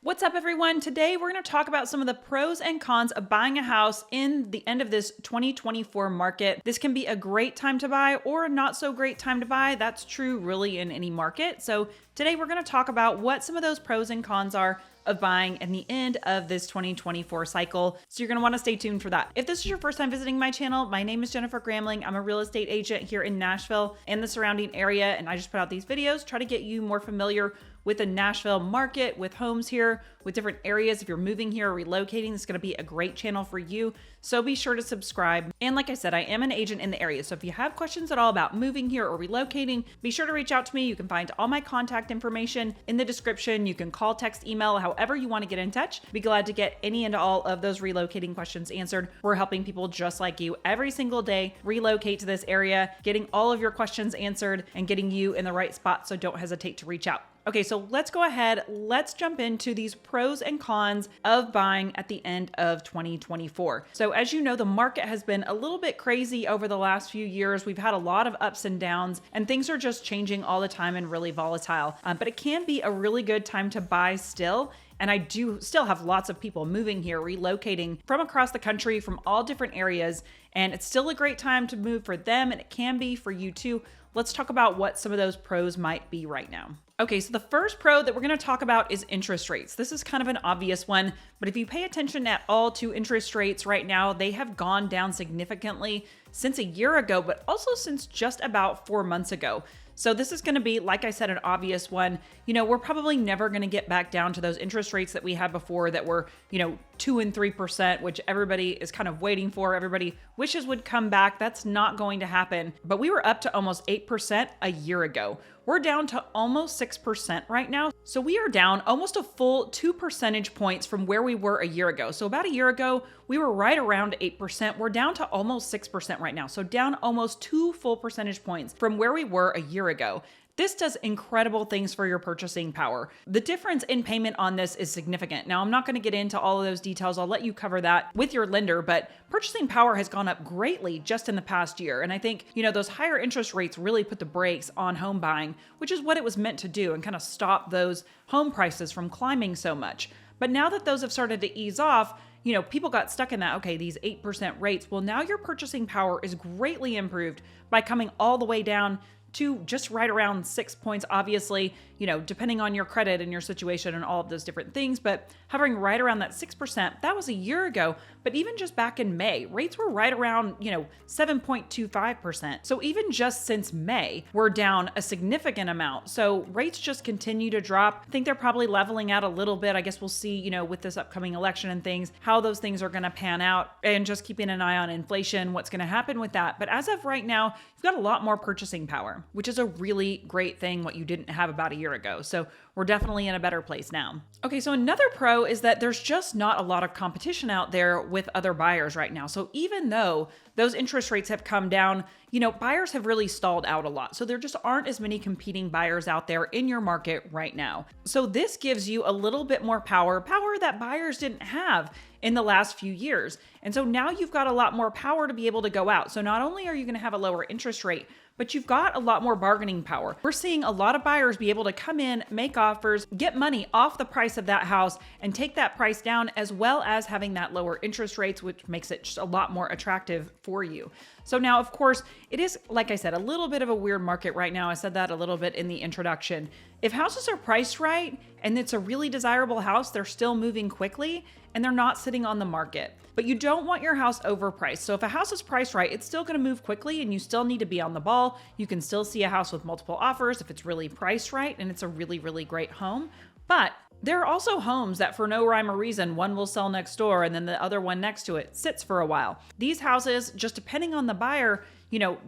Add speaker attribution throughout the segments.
Speaker 1: What's up, everyone? Today we're going to talk about some of the pros and cons of buying a house in the end of this 2024 market. This can be a great time to buy or a not so great time to buy. That's true really in any market. So today we're going to talk about what some of those pros and cons are of buying in the end of this 2024 cycle. So you're going to want to stay tuned for that. If this is your first time visiting my channel, my name is Jennifer Gramling. I'm a real estate agent here in Nashville and the surrounding area. And I just put out these videos, try to get you more familiar with the Nashville market, with homes here, with different areas. If you're moving here or relocating, this is going to be a great channel for you. So be sure to subscribe. And like I said, I am an agent in the area. So if you have questions at all about moving here or relocating, be sure to reach out to me. You can find all my contact information in the description. You can call, text, email, however you want to get in touch. Be glad to get any and all of those relocating questions answered. We're helping people just like you every single day relocate to this area, getting all of your questions answered and getting you in the right spot. So don't hesitate to reach out. Okay, so let's go ahead. Let's jump into these pros and cons of buying at the end of 2024. So as you know, the market has been a little bit crazy over the last few years. We've had a lot of ups and downs, and things are just changing all the time and really volatile. But it can be a really good time to buy still. And I do still have lots of people moving here, relocating from across the country, from all different areas. And it's still a great time to move for them, and it can be for you too. Let's talk about what some of those pros might be right now. Okay, so the first pro that we're going to talk about is interest rates. This is kind of an obvious one, but if you pay attention at all to interest rates right now, they have gone down significantly since a year ago, but also since just about 4 months ago. So this is going to be, like I said, an obvious one. You know, we're probably never going to get back down to those interest rates that we had before that were, 2 and 3%, which everybody is kind of waiting for. Everybody wishes would come back. That's not going to happen. But we were up to almost 8% a year ago. We're down to almost 6% right now. So we are down almost a full 2 percentage points from where we were a year ago. So about a year ago, we were right around 8%. We're down to almost 6% right now. So down almost 2 full percentage points from where we were a year ago. This does incredible things for your purchasing power. The difference in payment on this is significant. Now, I'm not going to get into all of those details. I'll let you cover that with your lender, but purchasing power has gone up greatly just in the past year. And I think, those higher interest rates really put the brakes on home buying, which is what it was meant to do and kind of stop those home prices from climbing so much. But now that those have started to ease off, people got stuck in that, okay, these 8% rates. Well, now your purchasing power is greatly improved by coming all the way down to just right around 6 points, obviously, depending on your credit and your situation and all of those different things, but hovering right around that 6%, that was a year ago. But even just back in May, rates were right around, 7.25%. So even just since May, we're down a significant amount. So rates just continue to drop. I think they're probably leveling out a little bit. I guess we'll see, with this upcoming election and things, how those things are going to pan out, and just keeping an eye on inflation, what's going to happen with that. But as of right now, you've got a lot more purchasing power, which is a really great thing, what you didn't have about a year ago. So we're definitely in a better place now. Okay, so another pro is that there's just not a lot of competition out there with other buyers right now. So even though those interest rates have come down, buyers have really stalled out a lot. So there just aren't as many competing buyers out there in your market right now. So this gives you a little bit more power that buyers didn't have in the last few years. And so now you've got a lot more power to be able to go out. So not only are you going to have a lower interest rate, but you've got a lot more bargaining power. We're seeing a lot of buyers be able to come in, make offers, get money off the price of that house and take that price down, as well as having that lower interest rates, which makes it just a lot more attractive for you. So now, of course, it is, like I said, a little bit of a weird market right now. I said that a little bit in the introduction. If houses are priced right and it's a really desirable house, they're still moving quickly and they're not sitting on the market. But you don't want your house overpriced. So if a house is priced right, it's still going to move quickly and you still need to be on the ball. You can still see a house with multiple offers if it's really priced right and it's a really, really great home. But there are also homes that for no rhyme or reason, one will sell next door and then the other one next to it sits for a while. These houses, just depending on the buyer,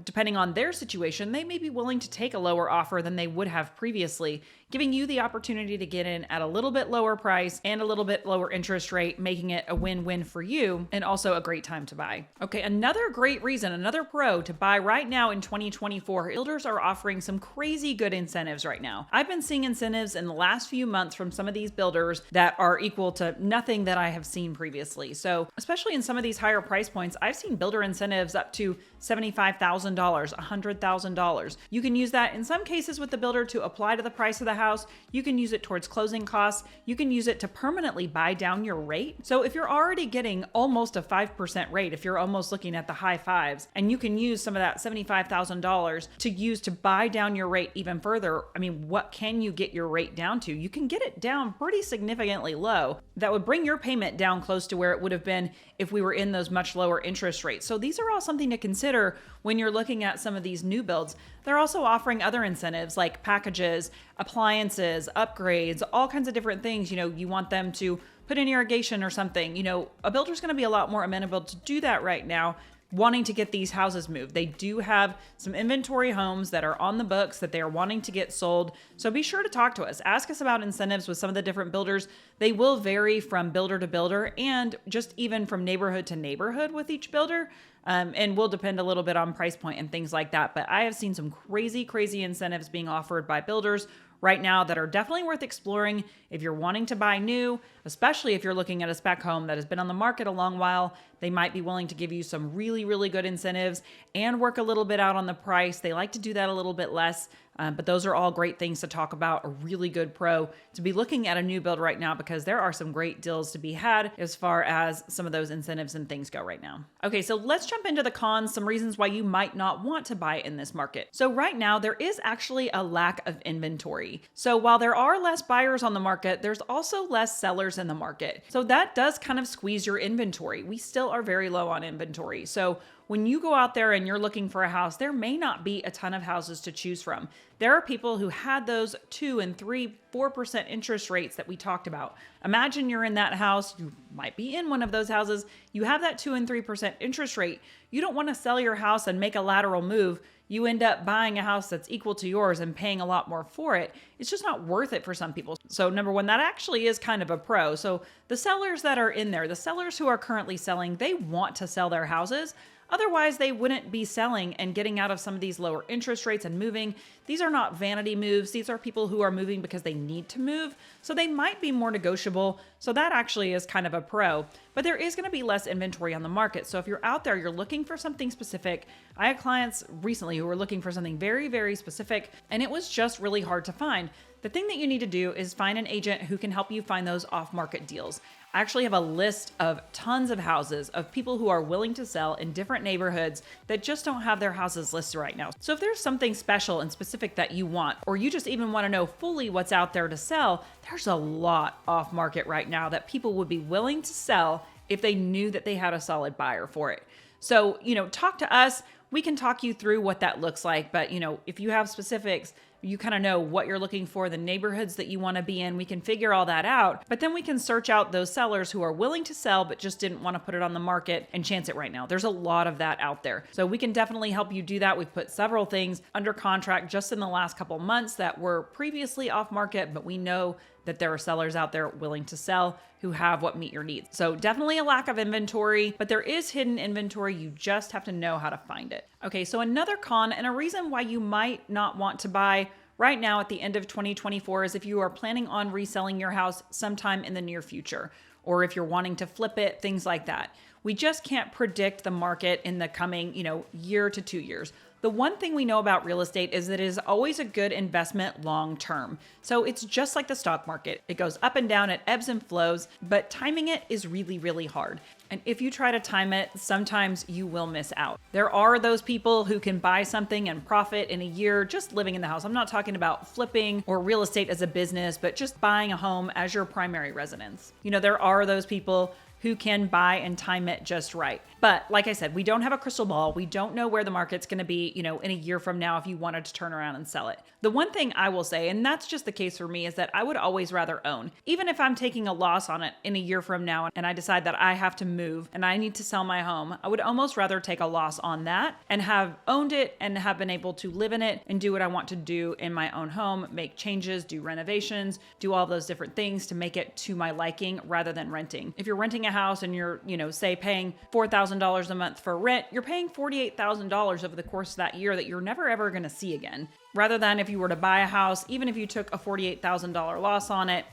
Speaker 1: depending on their situation, they may be willing to take a lower offer than they would have previously, giving you the opportunity to get in at a little bit lower price and a little bit lower interest rate, making it a win-win for you and also a great time to buy. Okay, another great reason, another pro to buy right now in 2024, builders are offering some crazy good incentives right now. I've been seeing incentives in the last few months from some of these builders that are equal to nothing that I have seen previously. So especially in some of these higher price points, I've seen builder incentives up to $75,000, $100,000. You can use that in some cases with the builder to apply to the price of the house house. You can use it towards closing costs. You can use it to permanently buy down your rate. So if you're already getting almost a 5% rate, if you're almost looking at the high fives, and you can use some of that $75,000 to use to buy down your rate even further, I mean, what can you get your rate down to? You can get it down pretty significantly low. That would bring your payment down close to where it would have been if we were in those much lower interest rates. So these are all something to consider when you're looking at some of these new builds. They're also offering other incentives like packages, appliances, upgrades, all kinds of different things. You want them to put in irrigation or something. A builder's going to be a lot more amenable to do that right now, wanting to get these houses moved. They do have some inventory homes that are on the books that they are wanting to get sold. So be sure to talk to us. Ask us about incentives with some of the different builders. They will vary from builder to builder and just even from neighborhood to neighborhood with each builder. And will depend a little bit on price point and things like that. But I have seen some crazy incentives being offered by builders right now that are definitely worth exploring if you're wanting to buy new, especially if you're looking at a spec home that has been on the market a long while. They might be willing to give you some really good incentives and work a little bit out on the price. They like to do that a little bit less. But those are all great things to talk about. A really good pro to be looking at a new build right now because there are some great deals to be had as far as some of those incentives and things go right now. Okay, so let's jump into the cons, some reasons why you might not want to buy in this market. So right now, there is actually a lack of inventory. So while there are less buyers on the market, there's also less sellers in the market. So that does kind of squeeze your inventory. We still are very low on inventory. So when you go out there and you're looking for a house, there may not be a ton of houses to choose from. There are people who had those 2 and 3, 4% interest rates that we talked about. Imagine you're in that house. You might be in one of those houses. You have that 2 and 3% interest rate. You don't want to sell your house and make a lateral move. You end up buying a house that's equal to yours and paying a lot more for it. It's just not worth it for some people. So number one, that actually is kind of a pro. So the sellers that are in there, the sellers who are currently selling, they want to sell their houses. Otherwise, they wouldn't be selling and getting out of some of these lower interest rates and moving. These are not vanity moves. These are people who are moving because they need to move. So they might be more negotiable. So that actually is kind of a pro. But there is going to be less inventory on the market. So if you're out there, you're looking for something specific. I had clients recently who were looking for something very specific, and it was just really hard to find. The thing that you need to do is find an agent who can help you find those off-market deals. I actually have a list of tons of houses of people who are willing to sell in different neighborhoods that just don't have their houses listed right now. So if there's something special and specific that you want, or you just even want to know fully what's out there to sell, there's a lot off market right now that people would be willing to sell if they knew that they had a solid buyer for it. So, talk to us. We can talk you through what that looks like. But, if you have specifics, you kind of know what you're looking for, the neighborhoods that you want to be in. We can figure all that out, but then we can search out those sellers who are willing to sell, but just didn't want to put it on the market and chance it right now. There's a lot of that out there. So we can definitely help you do that. We've put several things under contract just in the last couple months that were previously off market, but we know that there are sellers out there willing to sell who have what meet your needs. So definitely a lack of inventory, but there is hidden inventory. You just have to know how to find it. Okay, so another con and a reason why you might not want to buy right now at the end of 2024 is if you are planning on reselling your house sometime in the near future, or if you're wanting to flip it, things like that. We just can't predict the market in the coming, year to 2 years. The one thing we know about real estate is that it is always a good investment long term. So it's just like the stock market. It goes up and down, it ebbs and flows, but timing it is really hard. And if you try to time it, sometimes you will miss out. There are those people who can buy something and profit in a year just living in the house. I'm not talking about flipping or real estate as a business, but just buying a home as your primary residence. There are those people who can buy and time it just right. But like I said, we don't have a crystal ball. We don't know where the market's going to be, in a year from now if you wanted to turn around and sell it. The one thing I will say, and that's just the case for me, is that I would always rather own. Even if I'm taking a loss on it in a year from now and I decide that I have to move and I need to sell my home, I would almost rather take a loss on that and have owned it and have been able to live in it and do what I want to do in my own home, make changes, do renovations, do all those different things to make it to my liking rather than renting. If you're renting a house and you're, say paying $4,000 a month for rent, you're paying $48,000 over the course of that year that you're never ever going to see again. rather than if you were to buy a house, even if you took a $48,000 loss on it,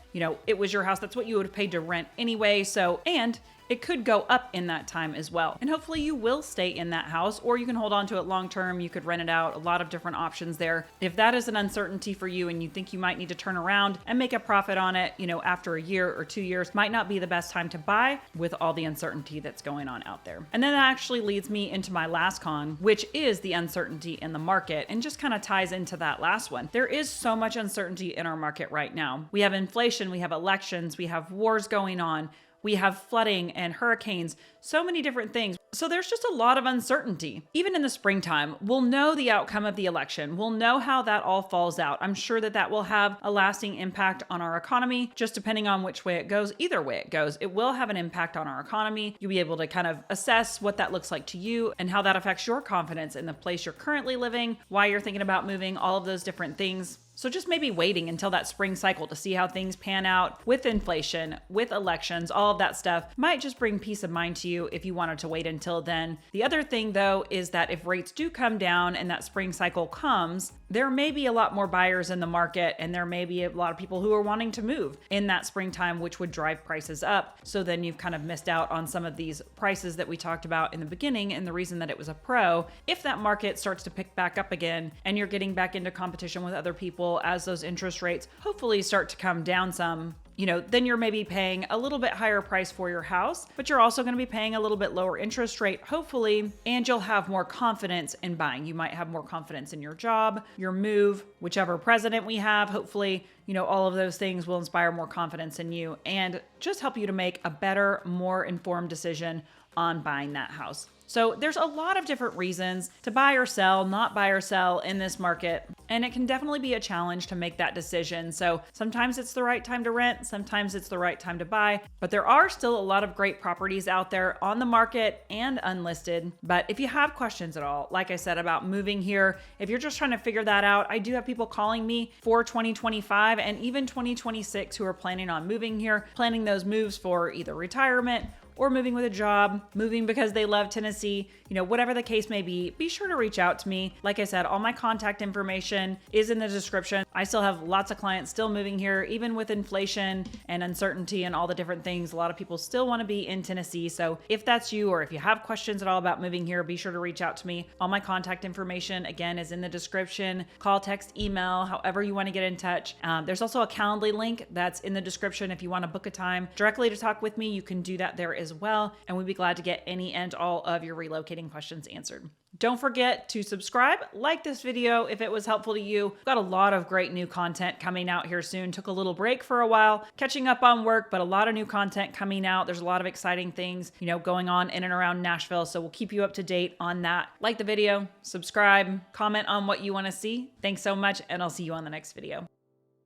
Speaker 1: it was your house. That's what you would have paid to rent anyway. So, and it could go up in that time as well. And hopefully you will stay in that house, or you can hold on to it long term. You could rent it out, a lot of different options there. If that is an uncertainty for you and you think you might need to turn around and make a profit on it, after a year or 2 years, might not be the best time to buy with all the uncertainty that's going on out there. And then that actually leads me into my last con, which is the uncertainty in the market, and just kind of ties into that last one. There is so much uncertainty in our market right now. We have inflation, we have elections, we have wars going on. We have flooding and hurricanes, so many different things. So there's just a lot of uncertainty. Even in the springtime, we'll know the outcome of the election. We'll know how that all falls out. I'm sure that will have a lasting impact on our economy, just depending on which way it goes. Either way it goes, it will have an impact on our economy. You'll be able to kind of assess what that looks like to you and how that affects your confidence in the place you're currently living, why you're thinking about moving, all of those different things. So just maybe waiting until that spring cycle to see how things pan out with inflation, with elections, all of that stuff might just bring peace of mind to you if you wanted to wait until then. The other thing though is that if rates do come down and that spring cycle comes, there may be a lot more buyers in the market, and there may be a lot of people who are wanting to move in that springtime, which would drive prices up. So then you've kind of missed out on some of these prices that we talked about in the beginning, and the reason that it was a pro. If that market starts to pick back up again and you're getting back into competition with other people as those interest rates hopefully start to come down some, then you're maybe paying a little bit higher price for your house, but you're also going to be paying a little bit lower interest rate, hopefully, and you'll have more confidence in buying. You might have more confidence in your job, your move, whichever president we have. Hopefully, all of those things will inspire more confidence in you and just help you to make a better, more informed decision on buying that house. So there's a lot of different reasons to buy or sell, not buy or sell in this market. And it can definitely be a challenge to make that decision. So sometimes it's the right time to rent, sometimes it's the right time to buy, but there are still a lot of great properties out there on the market and unlisted. But if you have questions at all, like I said, about moving here, if you're just trying to figure that out, I do have people calling me for 2025 and even 2026 who are planning on moving here, planning those moves for either retirement or moving with a job, moving because they love Tennessee, whatever the case may be sure to reach out to me. Like I said, all my contact information is in the description. I still have lots of clients still moving here, even with inflation and uncertainty and all the different things. A lot of people still want to be in Tennessee. So if that's you, or if you have questions at all about moving here, be sure to reach out to me. All my contact information, again, is in the description. Call, text, email, however you want to get in touch. There's also a Calendly link that's in the description. If you want to book a time directly to talk with me, you can do that there as well. And we'd be glad to get any and all of your relocating questions answered. Don't forget to subscribe, like this video if it was helpful to you. We've got a lot of great new content coming out here soon. Took a little break for a while, catching up on work, but a lot of new content coming out. There's a lot of exciting things, going on in and around Nashville. So we'll keep you up to date on that. Like the video, subscribe, comment on what you want to see. Thanks so much, and I'll see you on the next video.